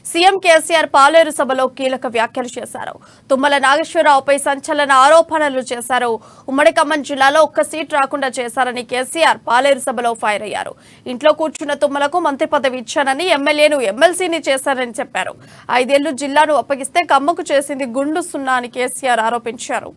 CM KCR పాలేరు సభలో కీలక వ్యాఖ్యలు చేశారు. తుమ్మల నాగేశ్వరరావుపై సంచలన ఆరోపణలు చేశారు. ఉమ్మడి ఖమ్మం జిల్లాలో ఒక్క సీట్ రాకుండా చేశారని కేసీఆర్ పాలేరు సభలో ఫైర్ అయ్యారు. ఇంట్లో కూర్చున్న తుమ్మలకు మంత్రి పదవి ఇచ్చానని ఎమ్మెల్యేను ఎమ్మెల్సీని చేశారని చెప్పారు. 5 ఏళ్లు జిల్లాను అప్పగిస్తే ఖమ్మంకు చేసింది గుండు సున్నా అని కేసీఆర్ ఆరోపించారు.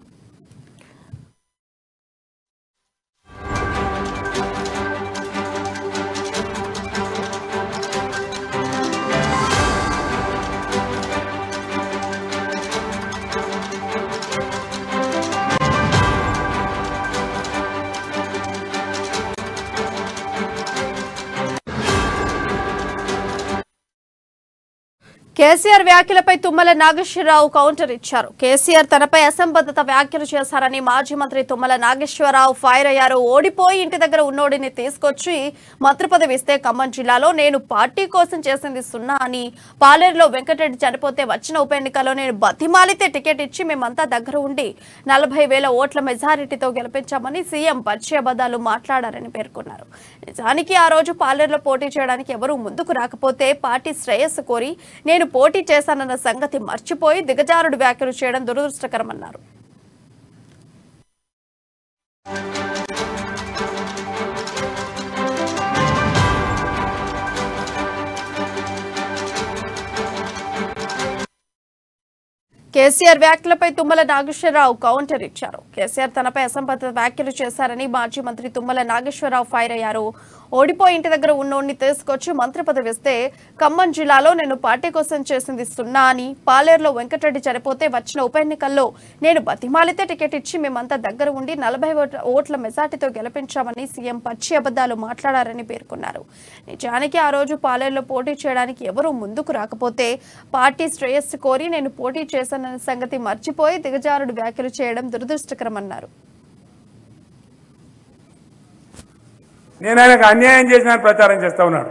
కేసీఆర్ వ్యాఖ్యలపై తుమ్మల నాగేశ్వరరావు కౌంటర్ ఇచ్చారు. కేసీఆర్ తనపై అసంబద్ధత వ్యాఖ్యలు చేశారని మాజీ మంత్రి తుమ్మల నాగేశ్వరరావు ఫైర్ అయ్యారు. ఓడిపోయి ఇంటి దగ్గర ఉన్నోడిని తీసుకొచ్చి మంత్రి పదవి ఇస్తే ఖమ్మం జిల్లాలో నేను పార్టీ కోసం చేసింది సున్నా అని, పాలేరులో వెంకటరెడ్డి చనిపోతే వచ్చిన ఉప ఎన్నికల్లో నేను బతిమాలితే టికెట్ ఇచ్చి మేమంతా దగ్గర ఉండి 40,000 ఓట్ల మెజారిటీతో గెలిపించామని సీఎం పచ్చేబద్దాలు మాట్లాడారని పేర్కొన్నారు. నిజానికి ఆ రోజు పాలేరులో పోటీ చేయడానికి ఎవరూ ముందుకు రాకపోతే పార్టీ శ్రేయస్సు కోరి నేను పోటీ చేశానన్న సంగతి మర్చిపోయి దిగజారుడు వ్యాఖ్యలు చేయడం దురదృష్టకరమన్నారు. కేసీఆర్ వ్యాఖ్యలపై తుమ్మల నాగేశ్వరరావు కౌంటర్ ఇచ్చారు. కేసీఆర్ తనపై అసంబద్ధత వ్యాఖ్యలు చేశారని మాజీ మంత్రి తుమ్మల నాగేశ్వరరావు ఫైర్ అయ్యారు. ఓడిపోయి ఇంటి దగ్గర ఉన్నోడిని తీసుకొచ్చి మంత్రి పదవి ఇస్తే ఖమ్మం జిల్లాలో నేను పార్టీ కోసం చేసింది సున్నా అని, పాలేరులో వెంకటరెడ్డి చనిపోతే వచ్చిన ఉప ఎన్నికల్లో నేను బతిమాలితే టికెట్ ఇచ్చి మేమంతా దగ్గర ఉండి 40 ఓట్ల మెజార్టీతో గెలిపించామని సీఎం పచ్చి అబద్దాలు మాట్లాడారని పేర్కొన్నారు. నిజానికి ఆ రోజు పాలేరులో పోటీ చేయడానికి ఎవరూ ముందుకు రాకపోతే పార్టీ శ్రేయస్సు కోరి నేను పోటీ చేశానన్న సంగతి మర్చిపోయి దిగజారుడు వ్యాఖ్యలు చేయడం దురదృష్టకరమన్నారు. నేను ఆయనకు అన్యాయం చేసిన ప్రచారం చేస్తూ ఉన్నాడు.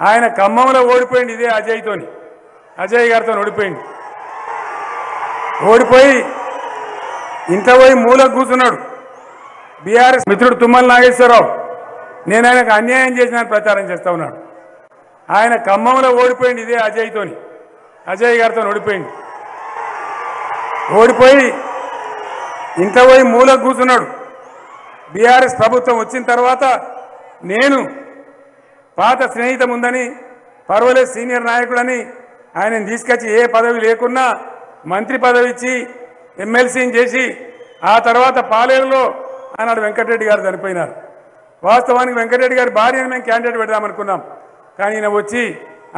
ఆయన ఖమ్మంలో ఓడిపోయింది ఇదే అజయ్ గారితో ఓడిపోయింది. ఓడిపోయి ఇంట్లో పోయి మూలకు కూర్చున్నాడు బీఆర్ఎస్ మిత్రుడు తుమ్మల నాగేశ్వరరావు. నేను ఆయనకు అన్యాయం చేసిన ప్రచారం చేస్తూ ఉన్నాడు. ఆయన ఖమ్మంలో ఓడిపోయింది ఇదే అజయ్ గారితో ఓడిపోయింది. ఓడిపోయి ఇంట్లో పోయి మూలకు కూర్చున్నాడు. బీఆర్ఎస్ ప్రభుత్వం వచ్చిన తర్వాత నేను పాత స్నేహితం ఉందని, పర్వాలేదు సీనియర్ నాయకుడని ఆయనను తీసుకొచ్చి ఏ పదవి లేకున్నా మంత్రి పదవి ఇచ్చి ఎమ్మెల్సీని చేసి ఆ తర్వాత పాలేరులో ఆనాడు వెంకటరెడ్డి గారు చనిపోయినారు. వాస్తవానికి వెంకటరెడ్డి గారి భార్యను మేము క్యాండిడేట్ పెడదామనుకున్నాం. కానీ ఈయన వచ్చి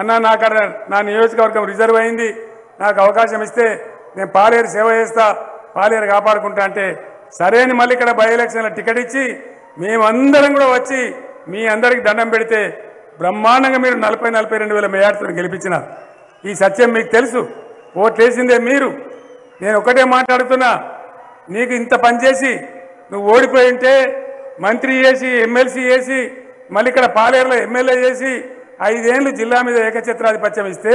అన్న నాకడ నా నియోజకవర్గం రిజర్వ్ అయింది, నాకు అవకాశం ఇస్తే నేను పాలేరు సేవ చేస్తా, పాలేరు కాపాడుకుంటా అంటే సరే అని మళ్ళీ ఇక్కడ బై ఎలక్షన్ల టికెట్ ఇచ్చి మేమందరం కూడా వచ్చి మీ అందరికి దండం పెడితే బ్రహ్మాండంగా మీరు 40,42,000 మెజార్టీతో గెలిపించినారు. ఈ సత్యం మీకు తెలుసు. ఓట్లేసిందే మీరు. నేను ఒకటే మాట్లాడుతున్నా, నీకు ఇంత పనిచేసి నువ్వు ఓడిపోయి ఉంటే మంత్రి చేసి ఎమ్మెల్సీ చేసి మళ్ళీ ఇక్కడ పాలేరులో ఎమ్మెల్యే చేసి 5 ఏళ్ళు జిల్లా మీద ఏకఛత్రాధిపత్యం ఇస్తే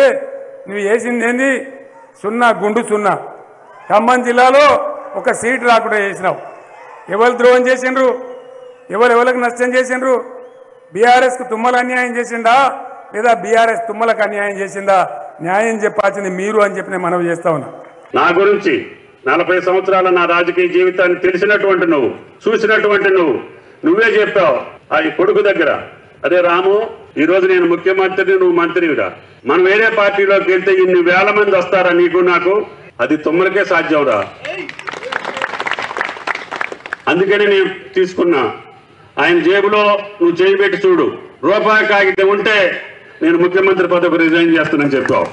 నువ్వు చేసింది ఏంది? సున్నా, గుండు సున్నా. ఖమ్మం జిల్లాలో ఒక సీట్ రాకుండా చేసినావు. ఎవరు ద్రోహం చేసిండ్రు? ఎవరికి నష్టం చేసిండ్రు? బీఆర్ఎస్కు తుమ్మల అన్యాయం చేసిండా లేదా బీఆర్ఎస్ తుమ్మలకు అన్యాయం చేసిందా? న్యాయం చెప్పాల్సింది మీరు అని చెప్పి నేను మనవి చేస్తా ఉన్నా. నా గురించి 40 సంవత్సరాల నా రాజకీయ జీవితాన్ని తెలిసినటువంటి నువ్వు, చూసినటువంటి నువ్వే చెప్పావు ఆ కొడుకు దగ్గర, అదే రాము ఈరోజు నేను ముఖ్యమంత్రిని, నువ్వు మంత్రివిరా, మనం వేరే పార్టీలోకి వెళ్తే ఇన్ని వేల మంది వస్తారా నీకు నాకు? అది తుమ్మలకే సాధ్యంరా. అందుకని నేను తీసుకున్నా. ఆయన జేబులో నువ్వు చేయబెట్టి చూడు, రూపాయి కాగితం ఉంటే నేను ముఖ్యమంత్రి పదవి రిజైన్ చేస్తానని చెప్పావు.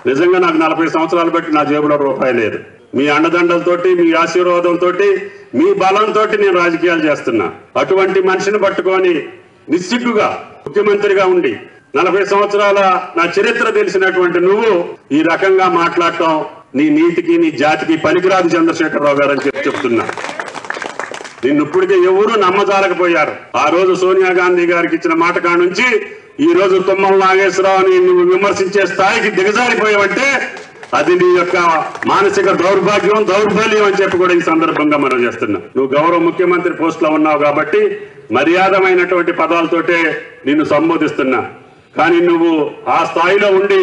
నిజంగా నాకు 40 సంవత్సరాలు బట్టి నా జేబులో రూపాయి లేదు. మీ అండదండలతోటి, మీ ఆశీర్వాదంతో, మీ బలంతో నేను రాజకీయాలు చేస్తున్నా. అటువంటి మనిషిని పట్టుకొని నిస్సిగ్గుగా ముఖ్యమంత్రిగా ఉండి 40 సంవత్సరాల నా చరిత్ర తెలిసినటువంటి నువ్వు ఈ రకంగా మాట్లాడటం నీ నీతికి, నీ జాతికి పనికిరాదు చంద్రశేఖరరావు గారు అని చెప్తున్నా. నిన్ను ఇప్పటికే ఎవరూ నమ్మజాలకపోయారు. ఆ రోజు సోనియా గాంధీ గారికి ఇచ్చిన మాట కానుంచి ఈ రోజు తుమ్మల నాగేశ్వరరావుని నువ్వు విమర్శించే స్థాయికి దిగజారిపోయావంటే అది నీ యొక్క మానసిక దౌర్బల్యం అని చెప్పి కూడా ఈ సందర్భంగా మనం చేస్తున్నాం. నువ్వు గౌరవ ముఖ్యమంత్రి పోస్ట్ లో ఉన్నావు కాబట్టి మర్యాదమైనటువంటి పదాలతోటే నిన్ను సంబోధిస్తున్నా. కానీ నువ్వు ఆ స్థాయిలో ఉండి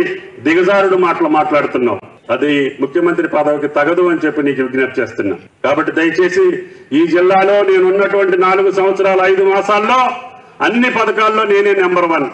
దిగజారుడు మాటలు మాట్లాడుతున్నావు. అది ముఖ్యమంత్రి పదవికి తగదు అని చెప్పి నీకు విజ్ఞప్తి చేస్తున్నా. కాబట్టి దయచేసి ఈ జిల్లాలో నేను ఉన్నటువంటి 4 సంవత్సరాల 5 మాసాల్లో అన్ని పథకాల్లో నేనే నెంబర్ 1.